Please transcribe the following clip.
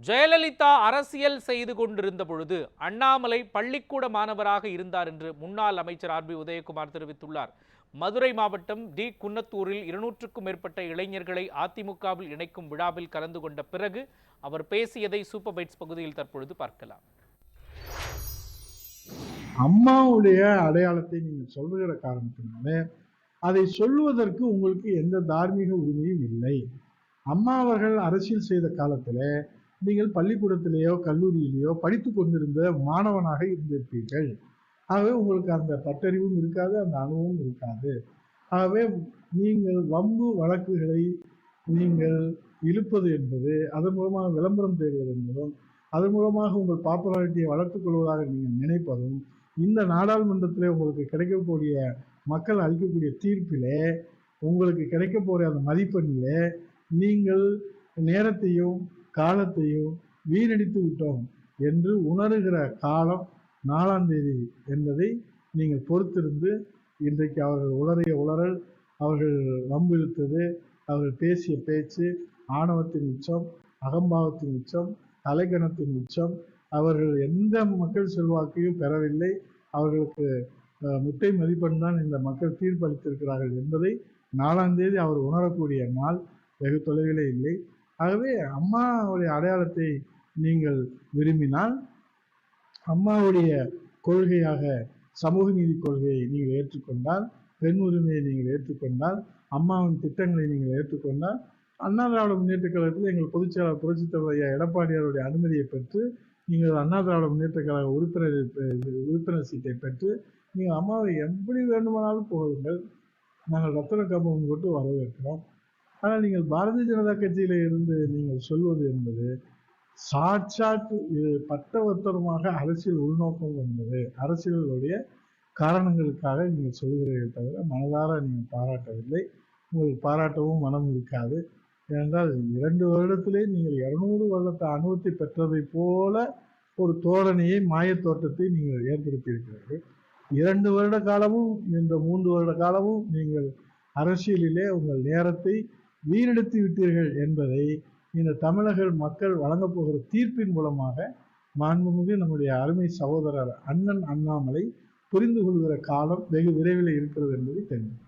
ஜெயலலிதா அரசியல் செய்து கொண்டிருந்த பொழுது அண்ணாமலை பள்ளிக்கூட மாணவராக இருந்தார் என்று முன்னாள் அமைச்சர் ஆர் பி உதயகுமார் தெரிவித்துள்ளார். மதுரை மாவட்டம் டி குன்னத்தூரில் 200க்கும் மேற்பட்ட இளைஞர்களை அதிமுகவில் இணைக்கும் விழாவில் கலந்து கொண்ட பிறகு அவர் பேசியதை சூப்பர் பைட்ஸ் பகுதியில் தற்பொழுது பார்க்கலாம். அம்மாவுடைய அடையாளத்தை நீங்க சொல்லுகிற காரணத்தினால அதை சொல்லுவதற்கு உங்களுக்கு எந்த தார்மீக உரிமையும் இல்லை. அம்மா அவர்கள் அரசியல் செய்த காலத்துல நீங்கள் பள்ளிக்கூடத்திலேயோ கல்லூரியிலேயோ படித்து கொண்டிருந்த மாணவனாக இருந்திருப்பீர்கள். ஆகவே உங்களுக்கு அந்த பட்டறிவும் இருக்காது, அந்த அனுபவம் இருக்காது. ஆகவே நீங்கள் வம்பு வழக்குகளை நீங்கள் இழுப்பது என்பது, அதன் மூலமாக விளம்பரம் தேடுவது என்பதும், அதன் மூலமாக உங்கள் பாப்புலாரிட்டியை வளர்த்துக் கொள்வதாக நீங்கள் நினைப்பதும், இந்த நாடாளுமன்றத்திலே உங்களுக்கு கிடைக்கக்கூடிய மக்கள் அளிக்கக்கூடிய தீர்ப்பிலே உங்களுக்கு கிடைக்க போற அந்த மதிப்பெண்ணிலே நீங்கள் நேரத்தையும் காலத்தையும் வீணடித்து விட்டோம் என்று உணர்கிற காலம் 4ஆம் தேதி என்பதை நீங்கள் பொறுத்திருந்து, இன்றைக்கு அவர்கள் உளறிய உளறல், அவர்கள் வம்பிழுத்தது, அவர்கள் பேசிய பேச்சு ஆணவத்தின் உச்சம், அகம்பாவத்தின் உச்சம், தலைக்கணத்தின் உச்சம். அவர்கள் எந்த மக்கள் செல்வாக்கையும் பெறவில்லை. அவர்களுக்கு முட்டை மதிப்பெண் தான் இந்த மக்கள் தீர்ப்பளித்திருக்கிறார்கள் என்பதை 4ஆம் தேதி அவர் உணரக்கூடிய நாள் வெகு தொலைவிலே இல்லை. ஆகவே அம்மாவுடைய அடையாளத்தை நீங்கள் விரும்பினால், அம்மாவுடைய கொள்கையாக சமூக நீதி கொள்கையை நீங்கள் ஏற்றுக்கொண்டால், பெண் உரிமையை நீங்கள் ஏற்றுக்கொண்டால், அம்மாவின் திட்டங்களை நீங்கள் ஏற்றுக்கொண்டால், அண்ணா திராவிட முன்னேற்ற கழகத்தில் எங்கள் பொதுச்செயலாளர் புரட்சித் தலைவர் ஐயா எடப்பாடியாருடைய அனுமதியை பெற்று நீங்கள் அண்ணா திராவிட முன்னேற்ற கழக உறுப்பினர் சீட்டை பெற்று நீங்கள் அம்மாவை எப்படி வேண்டுமானாலும் போகுங்கள். நாங்கள் ரத்தன கம்பம் போட்டு வரவேற்கிறோம். ஆனால் நீங்கள் பாரதிய ஜனதா கட்சியில இருந்து நீங்கள் சொல்வது என்பது சாட்சாத் பட்டவர்த்தனமாக அரசியல் உள்நோக்கம் என்பது அரசியலுடைய காரணங்களுக்காக நீங்கள் சொல்கிறீர்கள் தவிர மனதார நீங்கள் பாராட்டவில்லை. உங்களுக்கு பாராட்டவும் மனம் இருக்காது. ஏனென்றால் 2 வருடத்திலே நீங்கள் 200 வருடத்த அனுபவத்தை பெற்றதை போல ஒரு தோரணையை மாயத்தோட்டத்தை நீங்கள் ஏற்படுத்தியிருக்கிறீர்கள். 2 வருட காலமும் இந்த 3 வருட காலமும் நீங்கள் அரசியலிலே உங்கள் நேரத்தை வீணடித்து விட்டீர்கள் என்பதை இந்த தமிழக மக்கள் வழங்கப் போகிற தீர்ப்பின் மூலமாக மாண்புமிகு நம்முடைய அருமை சகோதரர் அண்ணன் அண்ணாமலை புரிந்து கொள்கிற காலம் வெகு விரைவில் இருக்கிறது என்பதை தெரியும்.